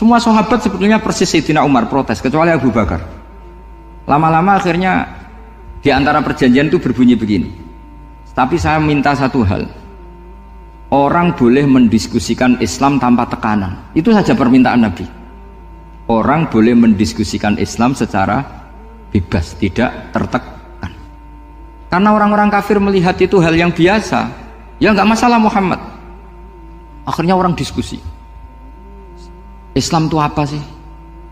Semua sahabat sebetulnya persis Sayyidina Umar protes, kecuali Abu Bakar. Lama-lama akhirnya di antara perjanjian itu berbunyi begini. Tapi saya minta satu hal. Orang boleh mendiskusikan Islam tanpa tekanan. Itu saja permintaan Nabi. Orang boleh mendiskusikan Islam secara bebas, tidak tertekan. Karena orang-orang kafir melihat itu hal yang biasa. Ya nggak masalah Muhammad. Akhirnya orang diskusi. Islam itu apa sih?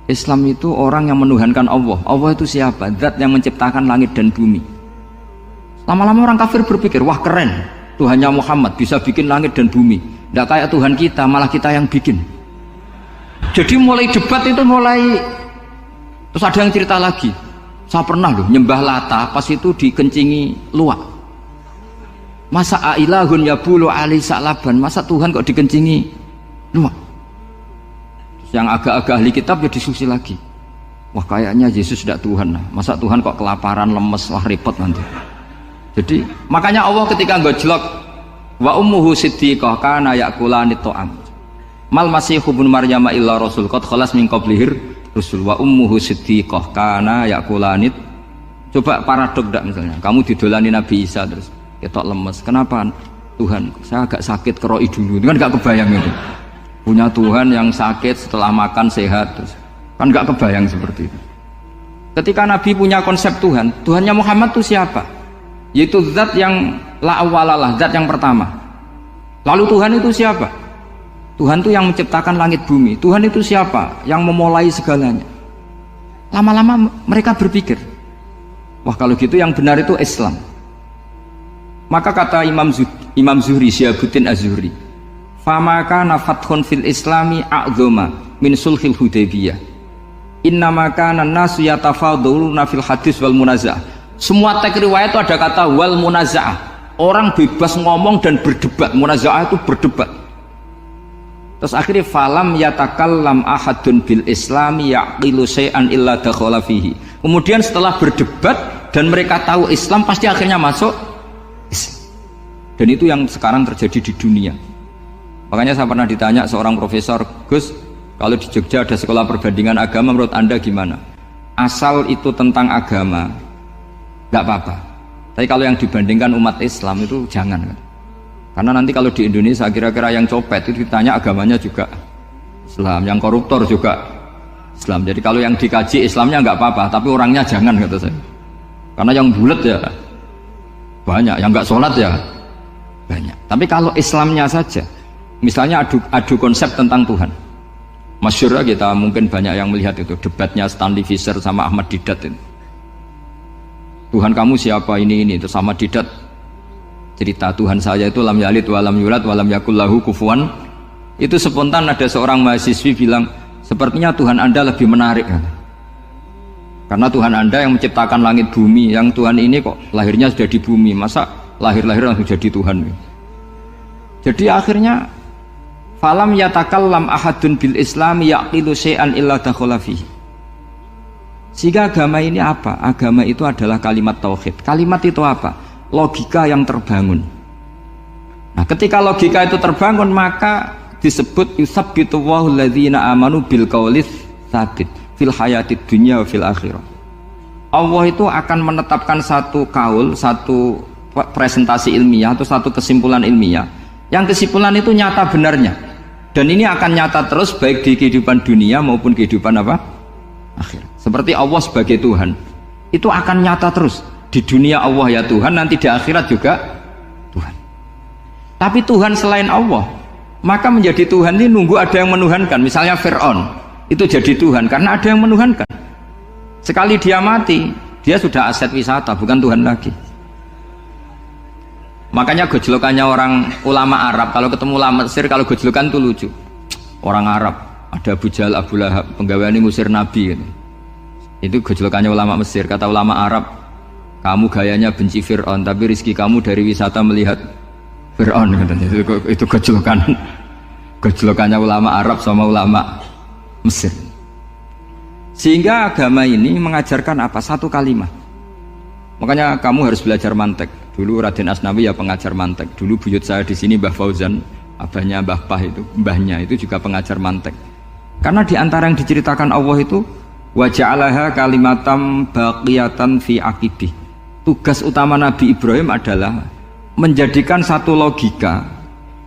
Islam itu orang yang menuhankan Allah. Allah itu siapa? Zat yang menciptakan langit dan bumi. Lama-lama orang kafir berpikir, wah keren, Tuhannya Muhammad bisa bikin langit dan bumi. Tidak kayak Tuhan kita, malah kita yang bikin. Jadi mulai debat itu terus ada yang cerita lagi. Saya pernah loh nyembah Lata, pas itu dikencingi luwak. Masa ailahun yabulu ali sa'laban, masa Tuhan kok dikencingi luwak? Yang agak-agak ahli kitab ya diskusi lagi. Wah kayaknya Yesus tidak Tuhan lah. Masa Tuhan kok kelaparan, lemes, wah repot nanti. Jadi makanya Allah ketika ngojlok wa ummuhu siddiqah kana yakulani ta'am. Mal masihu ibnu Maryam illa rasul qad khalas min qablihir rusul wa ummuhu siddiqah kana yakulani. Coba paradok ndak misalnya. Kamu didolani Nabi Isa terus ketok lemes. Kenapa? Tuhan, saya agak sakit keroi dulu. Kan enggak kebayang itu. Punya Tuhan yang sakit setelah makan sehat terus. Kan enggak kebayang seperti itu. Ketika Nabi punya konsep Tuhan, Tuhannya Muhammad itu siapa? Yaitu zat yang la awalalah, zat yang pertama. Lalu Tuhan itu siapa? Tuhan itu yang menciptakan langit bumi. Tuhan itu siapa? Yang memulai segalanya. Lama-lama mereka berpikir, wah kalau gitu yang benar itu Islam. Maka kata Imam Zuhri, Syihabuddin Az-Zuhri, fama kana fathun fil islami a'zama min sulhil Hudaybiyah. Innama kana an-nasu yatafadhaluna fil hadis wal munaza'ah. Semua teks riwayat itu ada kata wal munaza'ah. Orang bebas ngomong dan berdebat. Munaza'ah itu berdebat. Terus akhirnya falam yatakallam ahadun bil islami yaqilu syai'an illa dakhala fihi. Kemudian setelah berdebat dan mereka tahu Islam, pasti akhirnya masuk Islam. Dan itu yang sekarang terjadi di dunia. Makanya saya pernah ditanya seorang profesor, Gus, kalau di Jogja ada sekolah perbandingan agama, menurut Anda gimana? Asal itu tentang agama, nggak apa-apa. Tapi kalau yang dibandingkan umat Islam itu jangan. Karena nanti kalau di Indonesia kira-kira yang copet itu ditanya agamanya juga Islam, yang koruptor juga Islam. Jadi kalau yang dikaji Islamnya nggak apa-apa, tapi orangnya jangan, kata saya. Karena yang bulat ya banyak, yang nggak sholat ya banyak. Tapi kalau Islamnya saja, misalnya adu konsep tentang Tuhan. Masyhur kita mungkin banyak yang melihat itu debatnya Stanley Fischer sama Ahmad Didat itu. Tuhan kamu siapa ini terus sama Didat cerita Tuhan saya itu lam yalid walam yulad walam yakul lahu kufuwan. Itu spontan ada seorang mahasiswi bilang, sepertinya Tuhan Anda lebih menarik karena Tuhan Anda yang menciptakan langit bumi, yang Tuhan ini kok lahirnya sudah di bumi, masa lahir-lahir langsung jadi Tuhan. Jadi akhirnya falam yatakallam ahadun bil islami yaqilu syai'an illa dakhala fihi. Sehingga agama ini apa? Agama itu adalah kalimat tauhid. Kalimat itu apa? Logika yang terbangun. Nah, ketika logika itu terbangun, maka disebut yusabbitu Allahu alladzina amanu bil qaulis tsabit fil hayatid dunya wa fil akhirah. Allah itu akan menetapkan satu kaul, satu presentasi ilmiah atau satu kesimpulan ilmiah. Yang kesimpulan itu nyata benarnya. Dan ini akan nyata terus baik di kehidupan dunia maupun kehidupan apa? Akhir. Seperti Allah sebagai Tuhan itu akan nyata terus di dunia Allah ya Tuhan, nanti di akhirat juga Tuhan. Tapi Tuhan selain Allah, maka menjadi Tuhan ini nunggu ada yang menuhankan. Misalnya Fir'aun itu jadi Tuhan karena ada yang menuhankan. Sekali dia mati, dia sudah aset wisata, bukan Tuhan lagi. Makanya gojlokannya orang ulama Arab kalau ketemu ulama Mesir, kalau gojlokan itu lucu. Orang Arab ada Abu Jahal, Abu Lahab, penggaweane ngusir Nabi gitu. Itu gejolokannya ulama Mesir. Kata ulama Arab, kamu gayanya benci Fir'aun, tapi rizki kamu dari wisata melihat Fir'aun. Itu gejolokannya ulama Arab sama ulama Mesir. Sehingga agama ini mengajarkan apa? Satu kalimat. Makanya kamu harus belajar mantek. Dulu Raden Asnawi ya pengajar mantek. Dulu buyut saya di sini Mbah Fauzan, abahnya Mbah Pah itu, mbahnya itu juga pengajar mantek. Karena di antara yang diceritakan Allah itu wa ja'alaha kalimatam baqiyatan fi aqibih. Tugas utama Nabi Ibrahim adalah menjadikan satu logika,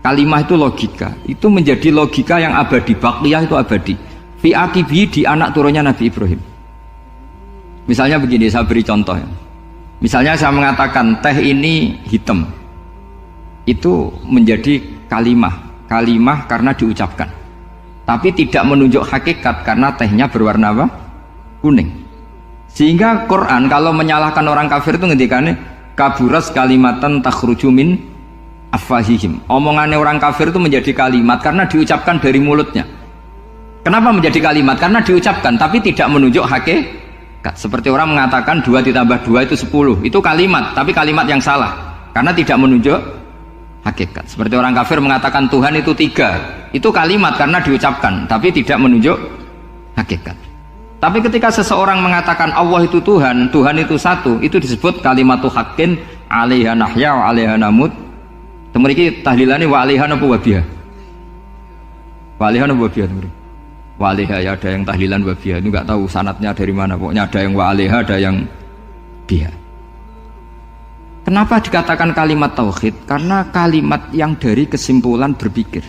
kalimah itu logika, itu menjadi logika yang abadi, baqiyah itu abadi. Fi aqibih, di anak turunnya Nabi Ibrahim. Misalnya begini, saya beri contoh ya. Misalnya saya mengatakan teh ini hitam, itu menjadi kalimah karena diucapkan, tapi tidak menunjuk hakikat karena tehnya berwarna apa? Kuning. Sehingga Quran kalau menyalahkan orang kafir itu ngendikannya kaburas kalimatan takhruju min afwahihim. Omongannya orang kafir itu menjadi kalimat karena diucapkan dari mulutnya. Kenapa menjadi kalimat? Karena diucapkan tapi tidak menunjuk hakikat. Seperti orang mengatakan 2 ditambah 2 itu 10, itu kalimat, tapi kalimat yang salah karena tidak menunjuk hakikat. Seperti orang kafir mengatakan Tuhan itu 3, itu kalimat karena diucapkan tapi tidak menunjuk hakikat. Tapi ketika seseorang mengatakan Allah itu Tuhan, Tuhan itu satu, itu disebut kalimatu haqqin 'alaiha nahya wa 'alaiha namut. Temriki tahlilane wa 'alaiha napa wa biha? Wa 'alaiha napa wa biha? Wa 'alaiha ya, ada yang tahlilan wa biha, itu enggak tahu sanadnya dari mana, pokoknya ada yang wa 'alaiha, ada yang biha. Kenapa dikatakan kalimat tauhid? Karena kalimat yang dari kesimpulan berpikir.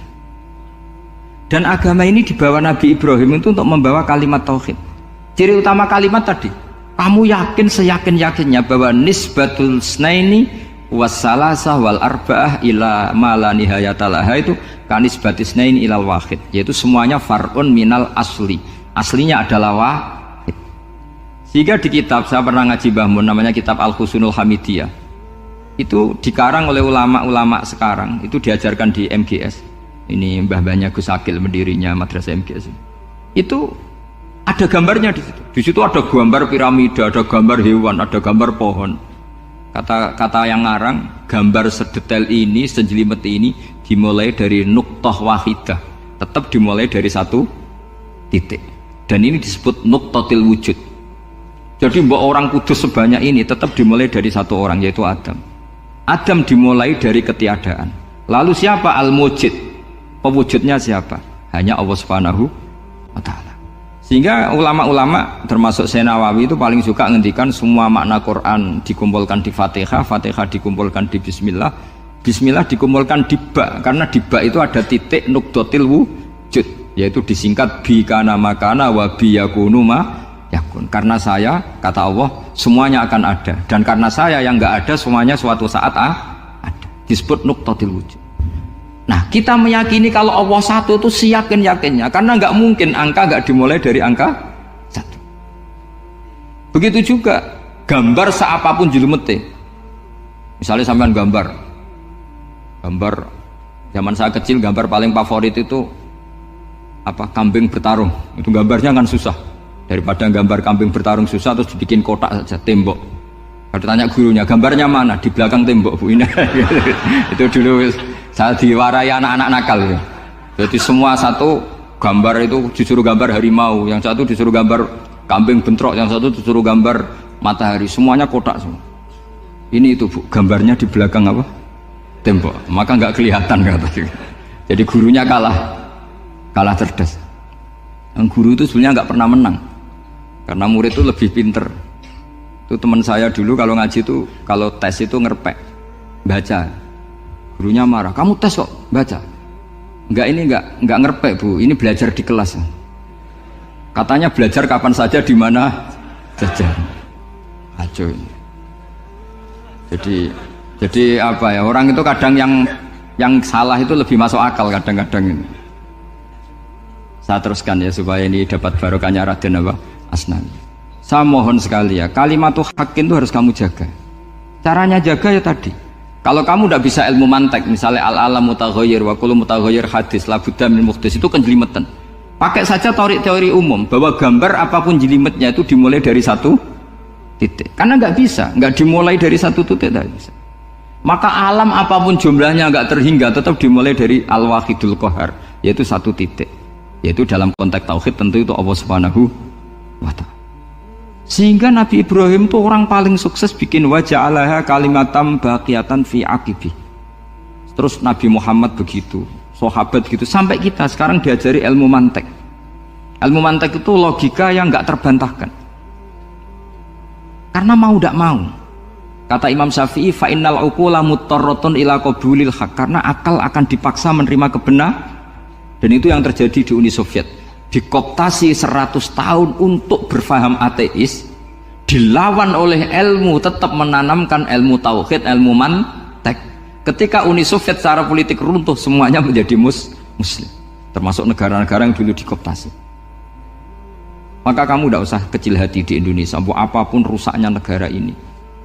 Dan agama ini dibawa Nabi Ibrahim itu untuk membawa kalimat tauhid. Ciri utama kalimat tadi, kamu yakin seyakin-yakinnya bahwa nisbatul snaini wassalasah wal arba'ah ila ma la nihayatalaha itu kanisbatis snaini ilal wahid, yaitu semuanya far'un minal asli. Aslinya adalah wahid. Sehingga di kitab, saya pernah ngaji Mbah Mun, namanya kitab Al-Husunul Hamidiyah, itu dikarang oleh ulama-ulama sekarang, itu diajarkan di MGS. Ini mbah-mbahnya Gus Akil, pendirinya madrasah MGS. Itu ada gambarnya di situ. Di situ ada gambar piramida, ada gambar hewan, ada gambar pohon. Kata yang ngarang, gambar sedetail ini, sejelimet ini dimulai dari nuktah wahidah. Tetap dimulai dari satu titik. Dan ini disebut nuktatil wujud. Jadi mbok orang kudus sebanyak ini tetap dimulai dari satu orang, yaitu Adam. Adam dimulai dari ketiadaan. Lalu siapa al-mujid? Pewujudnya siapa? Hanya Allah Subhanahu wa ta'ala. Sehingga ulama-ulama termasuk Senawawi itu paling suka ngendikan semua makna Quran dikumpulkan di Fatihah, Fatihah dikumpulkan di Bismillah, Bismillah dikumpulkan di Ba, karena di Ba itu ada titik nukdotil wujud, yaitu disingkat bi kana makana wa bi yakunu ma yakun. Karena saya, kata Allah, semuanya akan ada, dan karena saya yang enggak ada, semuanya suatu saat ada. Disebut nukdotil wujud. Nah, kita meyakini kalau Allah satu itu seyakin-yakinnya, karena nggak mungkin angka nggak dimulai dari angka satu. Begitu juga gambar seapapun jilumete. Misalnya sampean gambar zaman saya kecil, gambar paling favorit itu apa? Kambing bertarung. Itu gambarnya kan susah. Daripada gambar kambing bertarung susah terus dibikin kotak saja, tembok. Kalau tanya gurunya, gambarnya mana? Di belakang tembok, Bu. Ini itu dulu saya diwarai anak-anak nakal ya. Jadi semua satu gambar itu disuruh gambar harimau, yang satu disuruh gambar kambing bentrok, yang satu disuruh gambar matahari, semuanya kotak semua. Ini itu, Bu, gambarnya di belakang apa? Tembok, maka nggak kelihatan katanya. Jadi gurunya kalah cerdas. Yang guru itu sebenarnya nggak pernah menang, karena murid itu lebih pinter. Itu teman saya dulu kalau ngaji itu, kalau tes itu ngerpek baca. Gurunya marah, kamu tes kok baca? Enggak ngerpek, Bu, ini belajar di kelas. Katanya belajar kapan saja, di mana saja. Aco ini. Jadi apa ya, orang itu kadang yang salah itu lebih masuk akal kadang-kadang ini. Saya teruskan ya supaya ini dapat barokahnya Raden apa? Asnawi. Saya mohon sekali ya, kalimatu haqqin itu harus kamu jaga. Caranya jaga ya tadi. Kalau kamu tidak bisa ilmu mantek, misalnya al-alam mutaghayyir wa kullu mutaghayyir hadis la budda min muhdits, itu kan jelimetan. Pakai saja teori umum bahwa gambar apapun jelimetnya itu dimulai dari satu titik. Karena nggak bisa, nggak dimulai dari satu titik, tidak bisa. Maka alam apapun jumlahnya nggak terhingga, tetap dimulai dari al-wahidul qahar, yaitu satu titik. Yaitu dalam konteks tauhid tentu itu Allah Subhanahu wa ta'ala. Sehingga Nabi Ibrahim itu orang paling sukses bikin waja'alaha kalimatam baqiyatan fi aqibi. Terus Nabi Muhammad begitu, sahabat gitu, sampai kita sekarang diajari ilmu mantek. Ilmu mantek itu logika yang nggak terbantahkan. Karena mau tidak mau. Kata Imam Syafi'i, fa innal uqula muttarratun ila qabulil haq, karena akal akan dipaksa menerima kebenaran. Dan itu yang terjadi di Uni Soviet. Dikoptasi 100 tahun untuk berfaham ateis, dilawan oleh ilmu, tetap menanamkan ilmu tauhid, ilmu mantek. Ketika Uni Soviet secara politik runtuh, semuanya menjadi muslim, termasuk negara-negara yang dulu dikoptasi. Maka kamu tidak usah kecil hati di Indonesia, apapun rusaknya negara ini,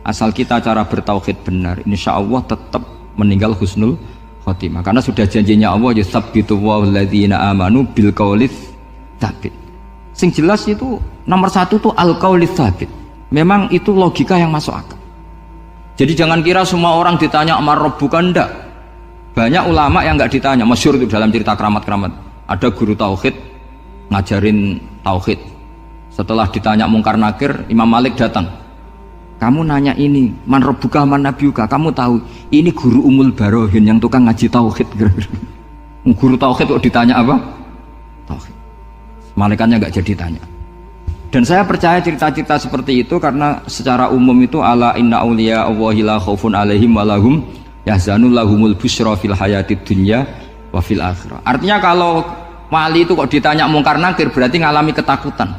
asal kita cara bertauhid benar, insya Allah tetap meninggal husnul khotimah. Karena sudah janjinya Allah, yusabbitu walladzina amanu bil qaulits tsabit. Sing jelas itu nomor satu tuh al qaulits tsabit. Memang itu logika yang masuk akal. Jadi jangan kira semua orang ditanya amar rabbuka, ndak. Banyak ulama yang nggak ditanya, masyhur itu dalam cerita keramat-keramat. Ada guru tauhid ngajarin tauhid. Setelah ditanya mungkar nakir, Imam Malik datang. Kamu nanya ini, man rabbuka man nabiyuka, kamu tahu ini guru Umul Barohin yang tukang ngaji tauhid. Guru tauhid kok ditanya apa? Tauhid. Malaikatnya nggak jadi tanya. Dan saya percaya cerita-cerita seperti itu karena secara umum itu ala inna auliya Allahi la khaufun alaihim walahum yahzanun lahumul busyra fil hayatid dunya wa fil akhirah. Artinya kalau wali itu kok ditanya mungkar nakir berarti ngalami ketakutan.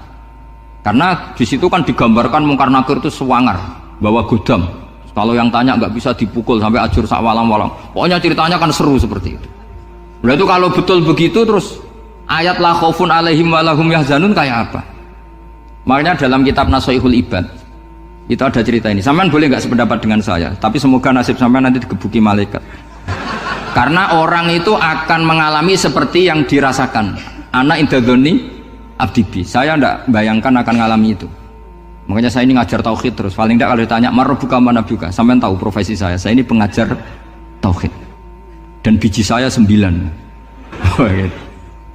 Karena di situ kan digambarkan mungkar nakir itu sewangar, bawa godam. Kalau yang tanya nggak bisa dipukul sampai ajur sak walang-walang. Pokoknya ceritanya kan seru seperti itu. Berarti kalau betul begitu terus ayat la khaufun alaihim walahum yahzanun kayak apa? Makanya dalam kitab Nashihul Ibad itu ada cerita ini. Sampean boleh nggak sependapat dengan saya, tapi semoga nasib sampean nanti digebuki malaikat. Karena orang itu akan mengalami seperti yang dirasakan. Ana indadzoni abdibi. Saya tidak bayangkan akan mengalami itu. Makanya saya ini ngajar tauhid terus. Paling tidak kalau ditanya marbuka mana buka, sampean tahu profesi saya. Saya ini pengajar tauhid. Dan biji saya 9.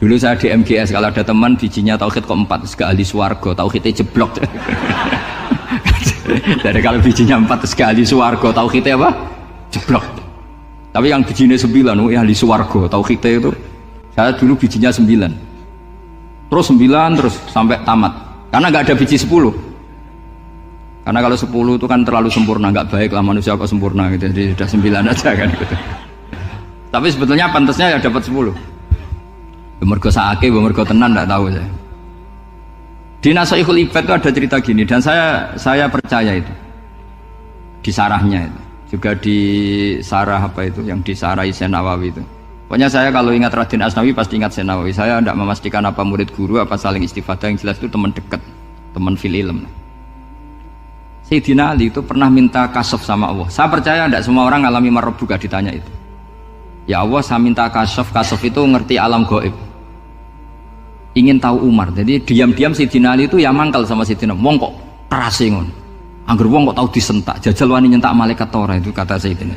Dulu saya di MGS, kalau ada teman bijinya tauhid kok 4, segala ahli swarga, tauhidnya jeblok. Dari kalau bijinya 4 segala ahli swarga, tauhidnya apa? Jeblok. Tapi yang bijinya 9, ya ahli swarga, tauhidnya itu. Saya dulu bijinya 9. Terus 9 terus sampai tamat. Karena nggak ada biji 10. Karena kalau 10 itu kan terlalu sempurna, nggak baik lah manusia kok sempurna gitu. Jadi sudah 9 aja kan gitu. Tapi sebetulnya pantasnya ya dapat 10. Mergo saake, mergo tenan enggak tahu saya. Di Nashihul Ibad itu ada cerita gini dan saya percaya itu. Di sarahnya itu. Juga di sarah apa itu yang di sarah Syekh Nawawi itu. Pokoknya saya kalau ingat Raden Asnawi pasti ingat Syekh Nawawi. Saya tidak memastikan apa murid guru apa saling istifadah, yang jelas itu teman dekat, teman fil ilm. Sayyidina Ali itu pernah minta kasyaf sama Allah. Saya percaya tidak semua orang alami marbuka ditanya itu. Ya Allah, saya minta kasyaf itu ngerti alam gaib. Ingin tahu Umar, jadi diam-diam Sayyidina Ali itu ya mangkal sama Sayyidina. Wong kok keras ngono. Angger wong kok tahu disentak, jajal wani nyentak malaikat ora, itu kata Sayyidina.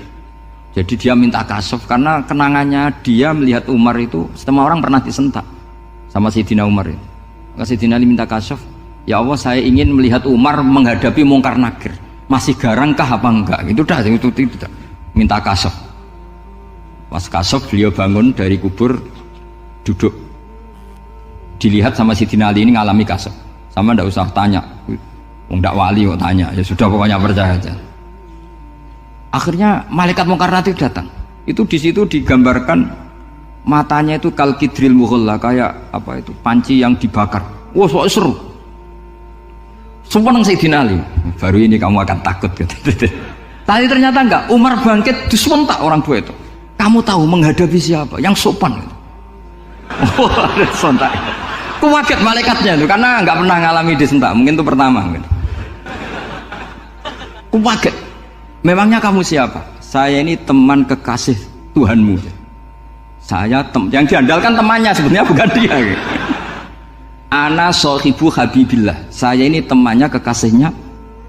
Jadi dia minta kasyaf karena kenangannya dia melihat Umar itu semua orang pernah disentak sama Sayyidina Umar itu. Maka Sayyidina Ali minta kasyaf, ya Allah saya ingin melihat Umar menghadapi mungkar nakir. Masih garangkah apa enggak? Itu dah itu minta kasyaf. Pas kasyaf beliau bangun dari kubur, duduk. Dilihat sama Sayyidina Ali ini ngalami kasyaf. Sama ndak usah tanya. Ndak wali kok tanya. Ya sudah pokoknya percaya aja. Akhirnya malaikat mungkar nakir datang. Itu di situ digambarkan matanya itu kalkidril mughalla, kayak apa itu? Panci yang dibakar. Wah, soal seru. Sumpah nang Sayyidina Ali. Baru ini kamu akan takut gitu. Tadi ternyata enggak. Umar bangkit disentak orang tua itu. Kamu tahu menghadapi siapa? Yang sopan gitu. Wah, sontak. Aku kaget malaikatnya itu karena nggak pernah ngalami disentak, mungkin itu pertama. Aku kaget. Memangnya kamu siapa? Saya ini teman kekasih Tuhanmu. Saya yang diandalkan temannya sebenarnya bukan dia. Ana sohibu habibillah. Saya ini temannya kekasihnya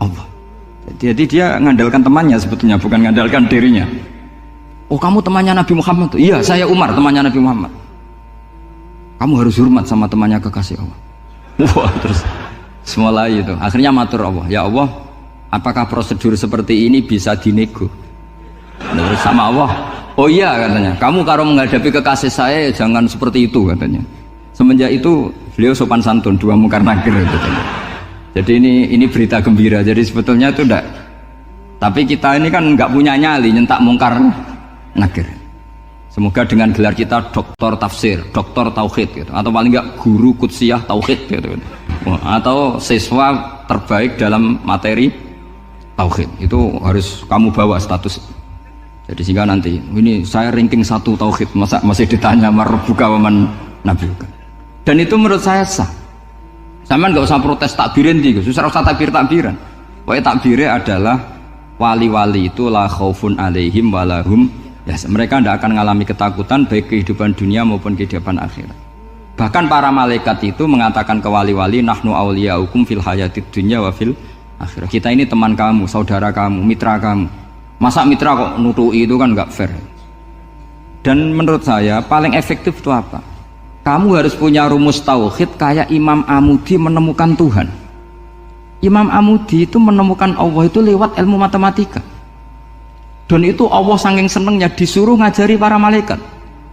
Allah. Jadi dia mengandalkan temannya sebetulnya, bukan mengandalkan dirinya. Oh, kamu temannya Nabi Muhammad? Iya, saya Umar, temannya Nabi Muhammad. Kamu harus hormat sama temannya kekasih Allah. Wah, terus semulai itu. Akhirnya matur Allah, ya Allah, apakah prosedur seperti ini bisa dinego? Terus sama Allah, oh iya katanya, kamu kalau menghadapi kekasih saya jangan seperti itu katanya. Semenjak itu Beliau sopan santun, dua mungkar nakir gitu. Jadi ini berita gembira. Jadi sebetulnya itu enggak. Tapi kita ini kan enggak punya nyali nyentak mungkar nakir. Semoga dengan gelar kita doktor tafsir, doktor tauhid gitu, atau paling enggak guru kutsiyah tauhid gitu. Atau siswa terbaik dalam materi tauhid. Itu harus kamu bawa status. Jadi sehingga nanti ini saya ranking 1 tauhid, masa masih ditanya marbuka waman nabiuka. Dan itu menurut saya sah. Sampean nggak usah protes takbirin gitu, susah usah takbiran. Pokoknya takbirnya adalah wali-wali itu la khaufun alaihim walahum ya, mereka tidak akan mengalami ketakutan baik kehidupan dunia maupun kehidupan akhirat. Bahkan para malaikat itu mengatakan ke wali-wali nahnu awliyaukum fil hayatid dunya wa fil akhirah. Kita ini teman kamu, saudara kamu, mitra kamu. Masa mitra kok nutui itu kan nggak fair. Dan menurut saya paling efektif itu apa? Kamu harus punya rumus tauhid kayak Imam Amudi menemukan Tuhan. Imam Amudi itu menemukan Allah itu lewat ilmu matematika. Dan itu Allah saking senengnya disuruh ngajari para malaikat.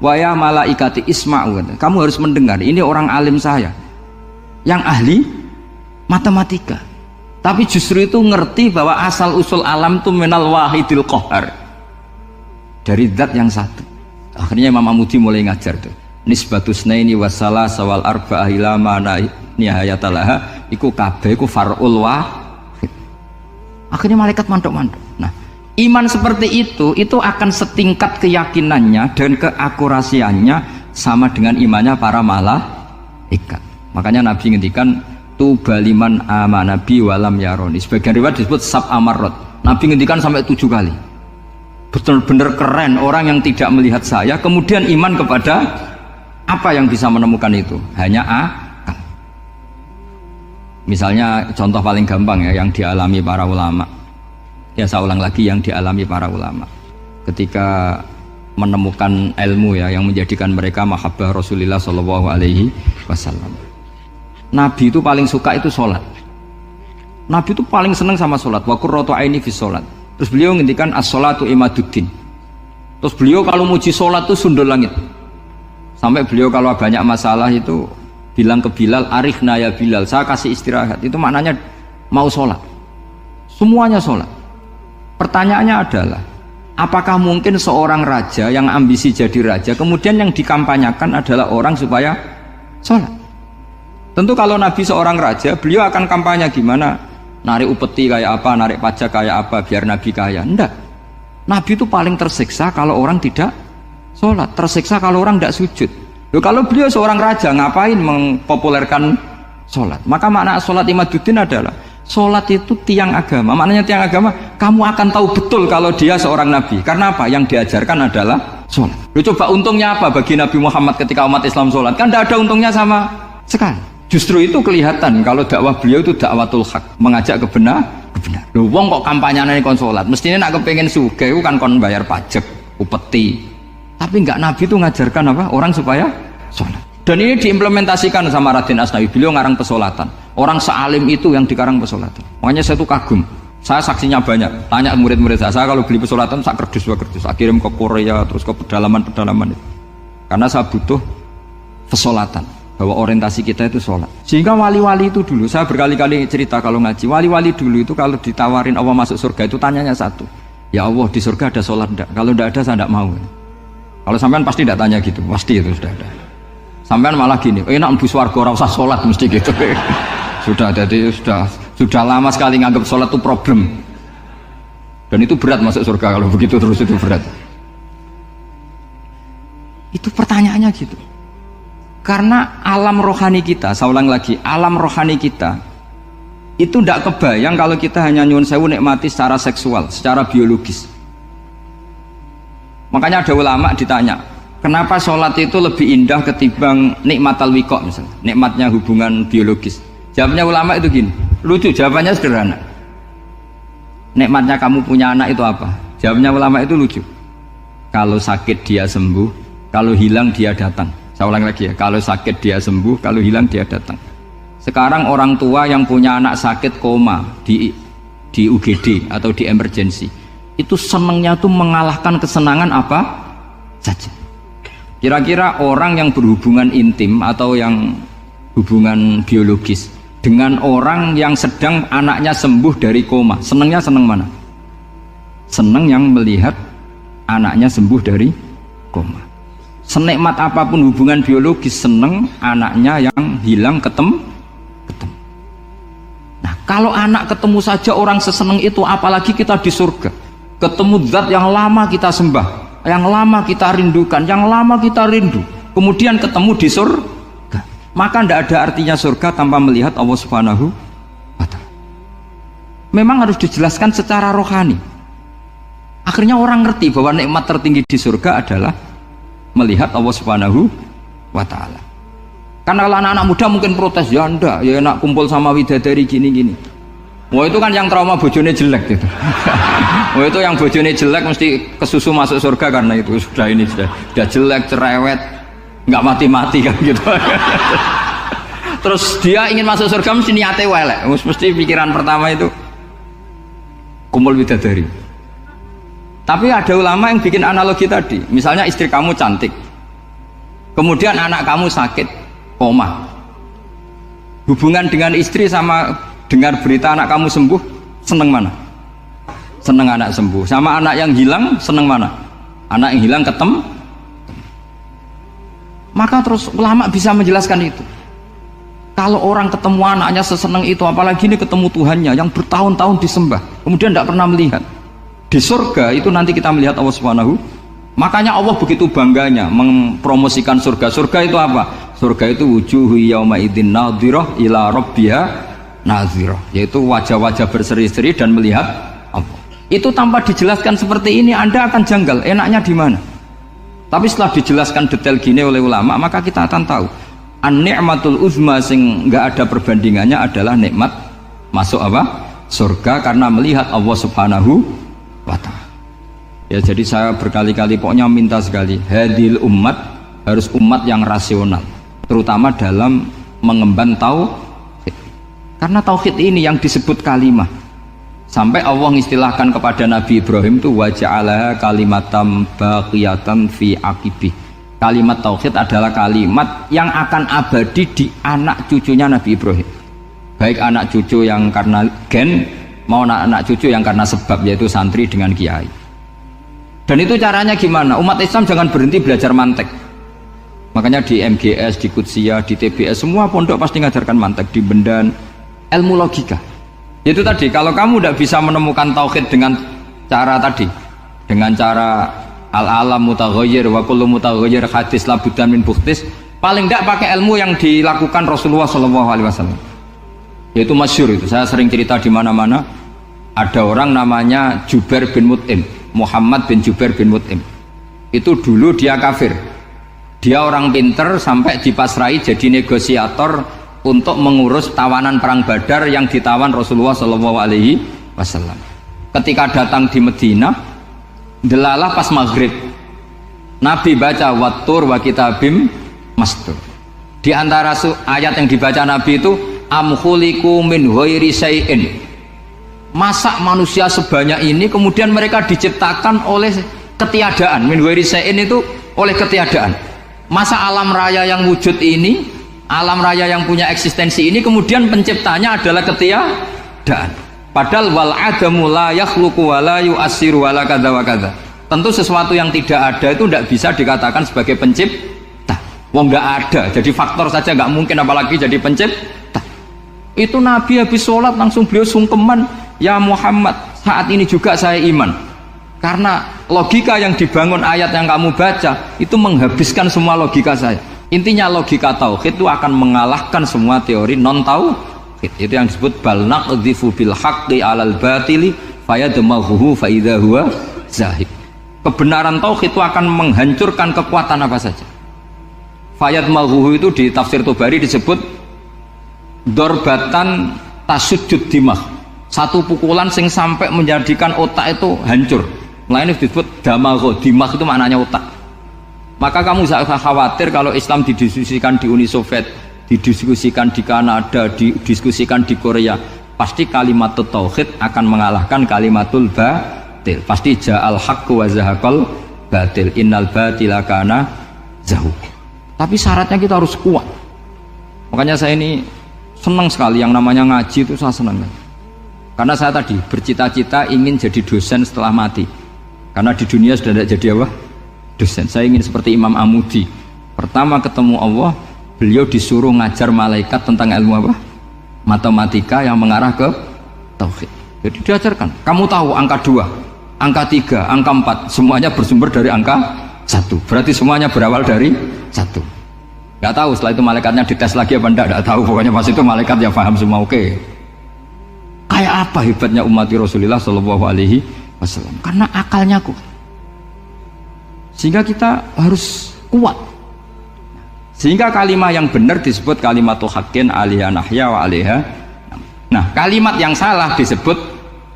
Wa ya malaikati isma'u. Kamu harus mendengar, ini orang alim saya yang ahli matematika. Tapi justru itu ngerti bahwa asal usul alam itu minal wahidil qahar. Dari zat yang satu. Akhirnya Imam Amudi mulai ngajar tuh. Nisbatus naini wassalah sawal arba'ah ila mana nihayatalaha iku kabeh iku far'ul wahid. Akhirnya malaikat mantuk-mantuk. Nah, iman seperti itu akan setingkat keyakinannya dan keakurasiannya sama dengan imannya para malaikat. Makanya Nabi ngendikan tubaliman amanabi walam yaroni. Sebagian riwayat disebut sab amarot. Nabi ngendikan sampai 7 kali. Betul-benar keren orang yang tidak melihat saya kemudian iman kepada apa yang bisa menemukan itu? Hanya akal. Misalnya contoh paling gampang ya yang dialami para ulama. Ya saya ulang lagi yang dialami para ulama. Ketika menemukan ilmu ya yang menjadikan mereka mahabbah Rasulullah Shallallahu Alaihi Wasallam. Nabi itu paling suka itu sholat. Nabi itu paling senang sama sholat. Wa qurratu aini fi sholat. Terus beliau ngendikan as-sholatu imaduddin. Terus beliau kalau muji sholat itu sundul langit. Sampai beliau kalau banyak masalah itu bilang ke Bilal, arikhna ya Bilal, saya kasih istirahat. Itu maknanya mau sholat. Semuanya sholat. Pertanyaannya adalah, apakah mungkin seorang raja yang ambisi jadi raja, kemudian yang dikampanyakan adalah orang supaya sholat? Tentu kalau Nabi seorang raja, beliau akan kampanye gimana? Narik upeti kayak apa, narik pajak kayak apa, biar Nabi kaya. Enggak. Nabi itu paling tersiksa kalau orang tidak sholat, tersiksa kalau orang tidak sujud. Loh, kalau beliau seorang raja ngapain mempopulerkan sholat? Maka makna sholat imaduddin adalah sholat itu tiang agama. Maknanya tiang agama, kamu akan tahu betul kalau dia seorang nabi. Karena apa? Yang diajarkan adalah sholat. Loh, coba untungnya apa bagi Nabi Muhammad ketika umat Islam sholat? Kan tidak ada untungnya sama sekali. Justru itu kelihatan kalau dakwah beliau itu dakwatul haq, mengajak kebenar. Loh, wong kok kampanyenya kon sholat? Mestinya nak kepengen sugih kan kon bayar pajak, upeti. Tapi enggak, Nabi itu ngajarkan apa? Orang supaya sholat. Dan ini diimplementasikan sama Raden Asnawi. Beliau ngarang pesolatan. Orang sealim itu yang dikarang pesolatan. Makanya saya tuh kagum. Saya saksinya banyak. Tanya murid-murid saya kalau beli pesolatan saya kerdus. Saya kirim ke Korea terus ke pedalaman-pedalaman itu. Karena saya butuh pesolatan. Bahwa orientasi kita itu sholat. Sehingga wali-wali itu dulu, saya berkali-kali cerita kalau ngaji, wali-wali dulu itu kalau ditawarin Allah masuk surga itu tanyanya satu. Ya Allah, di surga ada sholat enggak? Kalau enggak ada saya enggak mau. Kalau sampean pasti tidak tanya gitu, pasti itu sudah ada. Sampean malah gini, enak mlebu swarga ora usah sholat mesti gitu. Sudah, jadi sudah lama sekali nganggap sholat itu problem. Dan itu berat masuk surga kalau begitu terus, itu berat. Itu pertanyaannya gitu. Karena alam rohani kita, saya ulang lagi, alam rohani kita itu tidak kebayang kalau kita hanya nyuwun sewu nikmati secara seksual, secara biologis. Makanya ada ulama ditanya, kenapa sholat itu lebih indah ketimbang nikmat al-wiqa misalnya, nikmatnya hubungan biologis? Jawabnya ulama itu gini, lucu, jawabannya sederhana. Nikmatnya kamu punya anak itu apa? Jawabnya ulama itu lucu. Kalau sakit dia sembuh, kalau hilang dia datang. Saya ulang lagi ya, kalau sakit dia sembuh, kalau hilang dia datang. Sekarang orang tua yang punya anak sakit koma di UGD atau di emergency, itu senangnya tuh mengalahkan kesenangan apa saja. Kira-kira orang yang berhubungan intim atau yang hubungan biologis dengan orang yang sedang anaknya sembuh dari koma, senengnya seneng mana? Seneng yang melihat anaknya sembuh dari koma. Senikmat apapun hubungan biologis, seneng anaknya yang hilang ketemu. Nah, kalau anak ketemu saja orang seseneng itu, apalagi kita di surga, ketemu zat yang lama kita sembah, yang lama kita rindukan, yang lama kita rindu, kemudian ketemu di surga, maka tidak ada artinya surga tanpa melihat Allah Subhanahu wa Ta'ala. Memang harus dijelaskan secara rohani. Akhirnya orang ngerti bahwa nikmat tertinggi di surga adalah melihat Allah Subhanahu wa Ta'ala. Karena kalau anak-anak muda mungkin protes, ya ndak, ya enak kumpul sama widadari gini-gini. Wah itu kan yang trauma bojone jelek gitu. Wah itu yang bojone jelek mesti kesusu masuk surga karena itu sudah jelek, cerewet, nggak mati-mati kan gitu. Terus dia ingin masuk surga mesti niatnya welek, mesti pikiran pertama itu kumpul widadari. Tapi ada ulama yang bikin analogi tadi, misalnya istri kamu cantik, kemudian anak kamu sakit, koma. Hubungan dengan istri sama dengar berita anak kamu sembuh, seneng mana? Seneng anak sembuh. Sama anak yang hilang, seneng mana? Anak yang hilang ketemu. Maka terus ulama bisa menjelaskan itu. Kalau orang ketemu anaknya seseneng itu, apalagi ini ketemu Tuhannya yang bertahun-tahun disembah, kemudian tidak pernah melihat. Di surga itu nanti kita melihat Allah Subhanahu. Makanya Allah begitu bangganya mempromosikan surga. Surga itu apa? Surga itu wujuhu yauma idzin nadhirah ila rabbiha nadhirah, yaitu wajah-wajah berseri-seri dan melihat Allah. Itu tanpa dijelaskan seperti ini Anda akan janggal, enaknya di mana? Tapi setelah dijelaskan detail gini oleh ulama, maka kita akan tahu an-ni'matul uzma sing enggak ada perbandingannya adalah nikmat masuk apa? Surga karena melihat Allah Subhanahu wa Ta'ala. Ya jadi saya berkali-kali pokoknya minta sekali, hadil umat harus umat yang rasional, terutama dalam mengemban tauhid. Karena tauhid ini yang disebut kalimah. Sampai Allah mengistilahkan kepada Nabi Ibrahim itu waja'alaha kalimatam baqiyatan fi aqibih. Kalimat tauhid adalah kalimat yang akan abadi di anak cucunya Nabi Ibrahim. Baik anak cucu yang karena gen mau anak cucu yang karena sebab, yaitu santri dengan kiai. Dan itu caranya gimana? Umat Islam jangan berhenti belajar mantek. Makanya di MGS, di Qudsiyah, di TBS semua pondok pasti ngajarkan mantek, di Bendan, ilmu logika. Itu tadi, kalau kamu tidak bisa menemukan tauhid dengan cara tadi, dengan cara al-alam mutaghayyir wa kullu mutaghayyir hadis labudan min bukhtis, paling tidak pakai ilmu yang dilakukan Rasulullah SAW. Yaitu masyhur itu, saya sering cerita di mana-mana. Ada orang namanya Jubair bin Mut'im, Muhammad bin Jubair bin Mut'im. Itu dulu dia kafir. Dia orang pinter sampai dipasrai jadi negosiator untuk mengurus tawanan perang Badar yang ditawan Rasulullah SAW. Ketika datang di Madinah, delalah pas maghrib, Nabi baca wattur wa kitabim mastur. Di antara ayat yang dibaca Nabi itu am khuliqu min ghairi syai'in, masa manusia sebanyak ini kemudian mereka diciptakan oleh ketiadaan. Min ghairi syai'in itu oleh ketiadaan. Masa alam raya yang wujud ini, alam raya yang punya eksistensi ini, kemudian penciptanya adalah ketiadaan. Padahal wal adamu la yakhluqu wa la yu'assiru wa la kadza wa kadza. Tentu sesuatu yang tidak ada itu tidak bisa dikatakan sebagai pencipta. Wong nggak ada, jadi faktor saja nggak mungkin, apalagi jadi pencipta. Itu Nabi habis sholat langsung beliau sungkeman, ya Muhammad, saat ini juga saya iman. Karena logika yang dibangun ayat yang kamu baca itu menghabiskan semua logika saya. Intinya logika tauhid itu akan mengalahkan semua teori non tauhid. Itu yang disebut bal naqdhifu bil haqqi 'alal batili fayadmaghuhu fa idza huwa zahid. Kebenaran tauhid itu akan menghancurkan kekuatan apa saja. Fayadmaghuhu itu di tafsir Tobari disebut dorbatan tasujud dimah, satu pukulan sing sampai menjadikan otak itu hancur. Mulai ini disebut damagho, dimah itu maknanya otak. Maka kamu jangan khawatir kalau Islam didiskusikan di Uni Soviet, didiskusikan di Kanada, didiskusikan di Korea, pasti kalimat tauhid akan mengalahkan kalimatul batil. Pasti ja'al haqqu wa zahaqal batil, innal batila kana zahuq. Tapi syaratnya kita harus kuat. Makanya saya ini senang sekali yang namanya ngaji itu, saya senang. Karena saya tadi bercita-cita ingin jadi dosen setelah mati. Karena di dunia sudah tidak jadi apa? Dosen. Saya ingin seperti Imam Amudi. Pertama ketemu Allah, beliau disuruh ngajar malaikat tentang ilmu apa? Matematika yang mengarah ke tauhid. Jadi diajarkan, kamu tahu angka 2, angka 3, angka 4 semuanya bersumber dari angka 1. Berarti semuanya berawal dari 1. Gak tahu setelah itu malaikatnya dites lagi apa enggak, gak tahu. Pokoknya pas itu malaikat ya paham semua. Oke. Kayak apa hebatnya umat Rasulullah Shallallahu Alaihi Wasallam? Karena akalnya kuat. Sehingga kita harus kuat. Sehingga kalimat yang benar disebut kalimatul haqqin alaiha nahya wa alaiha. Nah, kalimat yang salah disebut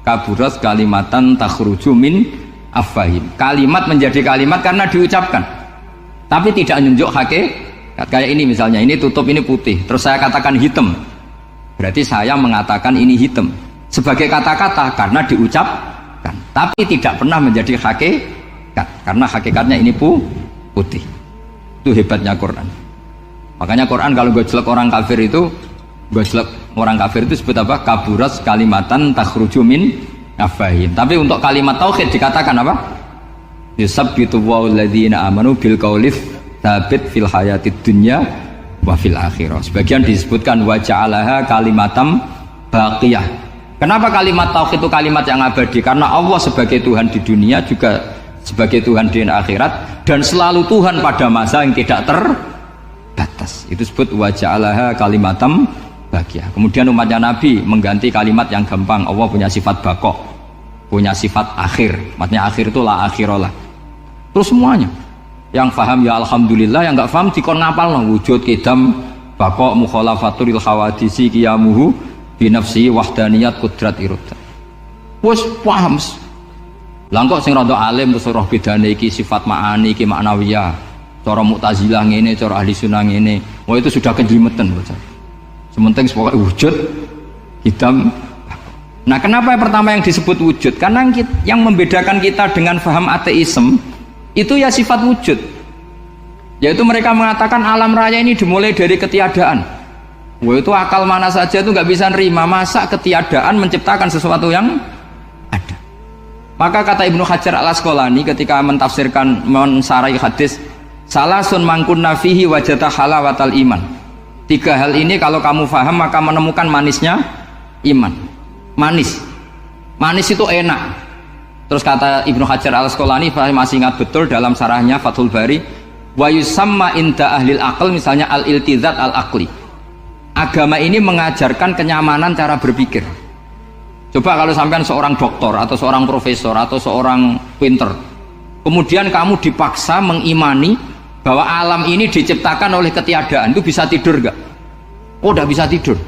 kaburat kalimatan takhruju min afwahim. Kalimat menjadi kalimat karena diucapkan, tapi tidak menunjuk hakikat. Kayak ini misalnya, ini tutup, ini putih, terus saya katakan hitam, berarti saya mengatakan ini hitam sebagai kata-kata karena diucapkan, tapi tidak pernah menjadi hakikat karena hakikatnya ini putih. Itu hebatnya Quran. Makanya Quran kalau gojlek orang kafir itu, gojlek orang kafir itu disebut apa? Kaburas kalimatan takhruju min afwahim. Tapi untuk kalimat tauhid dikatakan apa? Yusabbitu walladzina amanu bil qauli tsabit fil hayatid dunya wa fil akhirah. Sebagian disebutkan wa ja'alaha kalimatam baqiyah. Kenapa kalimat tauhid itu kalimat yang abadi? Karena Allah sebagai Tuhan di dunia juga sebagai Tuhan di akhirat, dan selalu Tuhan pada masa yang tidak terbatas. Itu disebut wa ja'alaha kalimatam bahagia. Kemudian umatnya Nabi mengganti kalimat yang gampang. Allah punya sifat bakok, punya sifat akhir. Maksudnya akhir itu la akhirullah. Terus semuanya yang faham ya alhamdulillah, yang nggak faham dikon ngapal no. Wujud kidam bakok mukhalafatul khawadisi qiyamuhu binafsi wahdaniyat kudrat irodat. Wes paham. Lah kok sing rada alim terus roh bedane iki sifat ma'ani iki maknawiyah. Cara Mu'tazilah ngene, cara ahli sunnah ngene. Wah itu sudah kejlimetan bocah. Sementing pokoknya wujud hitam. Nah, kenapa yang pertama yang disebut wujud? Karena yang membedakan kita dengan faham ateisme itu ya sifat wujud, yaitu mereka mengatakan alam raya ini dimulai dari ketiadaan. Wah itu akal mana saja itu nggak bisa nerima, masa ketiadaan menciptakan sesuatu yang ada. Maka kata Ibnu Hajar al-Asqalani ketika mentafsirkan mensarai hadis salasun mangkunna fihi wajata halawatal iman. 3 hal ini kalau kamu faham maka menemukan manisnya iman. Manis itu enak. Terus kata Ibnu Hajar al-Asqalani, saya masih ingat betul dalam sarahnya Fathul Bari, wa yusamma inda ahlil aql, misalnya al-iltizat al-aqli. Agama ini mengajarkan kenyamanan cara berpikir. Coba kalau sampean seorang doktor atau seorang profesor atau seorang pinter, kemudian kamu dipaksa mengimani bahwa alam ini diciptakan oleh ketiadaan, itu bisa tidur gak? Oh udah bisa tidur.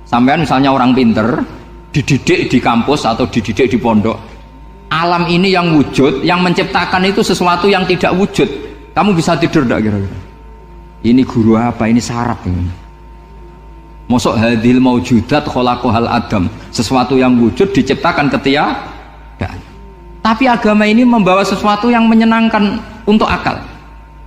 Sampean misalnya orang pinter dididik di kampus atau dididik di pondok, alam ini yang wujud, yang menciptakan itu sesuatu yang tidak wujud, kamu bisa tidur gak kira-kira? Ini guru apa? Ini sarap ini. Mosok hadil maujudat khalaqahal adam, sesuatu yang wujud diciptakan ketiadaan. Tapi agama ini membawa sesuatu yang menyenangkan untuk akal,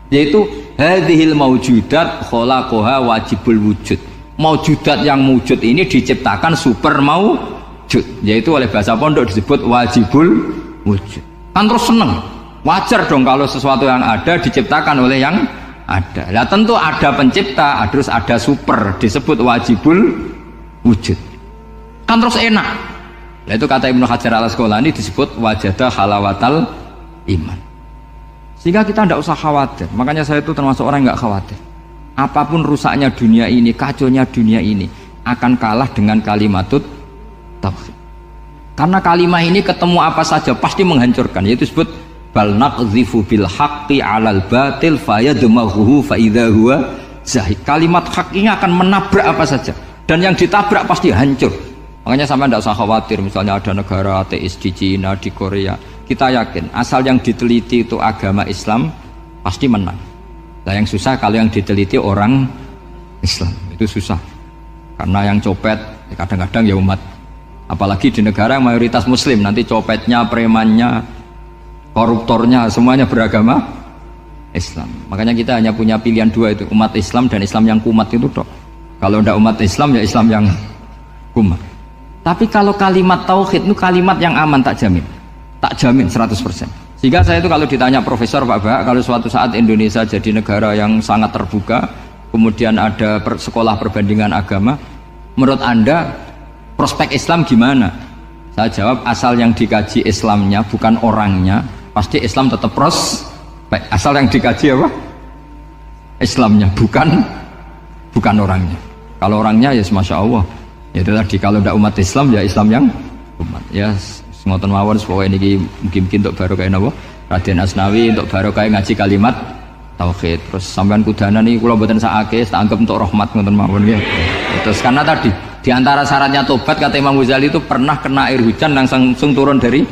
yaitu hadhil maujudat khalaqaha wajibul wujud. Maujudat yang wujud ini diciptakan super maujud, yaitu oleh bahasa pondok disebut wajibul wujud. Kan terus seneng, wajar dong kalau sesuatu yang ada diciptakan oleh yang ada. Nah tentu ada pencipta, terus ada super, disebut wajibul wujud. Kan terus enak. Nah itu kata Ibnu Hajar al-Asqalani disebut wajada halawatal iman. Sehingga kita tidak usah khawatir. Makanya saya itu termasuk orang yang nggak khawatir. Apapun rusaknya dunia ini, kacaunya dunia ini akan kalah dengan kalimatut tauhid. Karena kalimat ini ketemu apa saja pasti menghancurkan. Yaitu disebut bal naqdhifu bil haqqi 'alal batil fayadmaghuhu fa idza huwa zahid. Kalimat hak ini akan menabrak apa saja dan yang ditabrak pasti hancur. Makanya sampai tidak usah khawatir misalnya ada negara ateis di Cina, di Korea. Kita yakin asal yang diteliti itu agama Islam pasti menang. Nah yang susah kalau yang diteliti orang Islam, itu susah. Karena yang copet kadang-kadang ya umat, apalagi di negara yang mayoritas muslim, nanti copetnya, premannya, koruptornya semuanya beragama Islam. Makanya kita hanya punya pilihan dua, itu umat Islam dan Islam yang kumat itu dok. Kalau ndak umat Islam ya Islam yang kumat. Tapi kalau kalimat tauhid itu kalimat yang aman, tak jamin 100%. Sehingga saya itu kalau ditanya Profesor Pak Bahak, kalau suatu saat Indonesia jadi negara yang sangat terbuka, kemudian ada sekolah perbandingan agama, menurut Anda prospek Islam gimana? Saya jawab, asal yang dikaji Islamnya bukan orangnya, pasti Islam tetap prospek. Asal yang dikaji apa? Islamnya, bukan orangnya. Kalau orangnya ya Masya Allah, ya itu tadi, kalau tidak umat Islam ya Islam yang umat. Ya ngoten mawon, pokoknya ini mungkin untuk barokah napa Raden Asnawi, untuk barokah ngaji kalimat tauhid. Terus sampean kudana nih kula mboten sakake, tak anggap untuk rahmat ngoten mawon nggih. Terus karena tadi di antara syaratnya tobat kata Imam Ghazali itu pernah kena air hujan langsung turun dari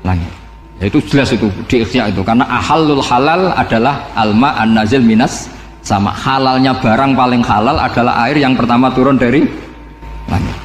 langit. Ya itu jelas itu di Ikhya itu, karena ahalul halal adalah alma an-nazil minas sama. Halalnya barang paling halal adalah air yang pertama turun dari langit.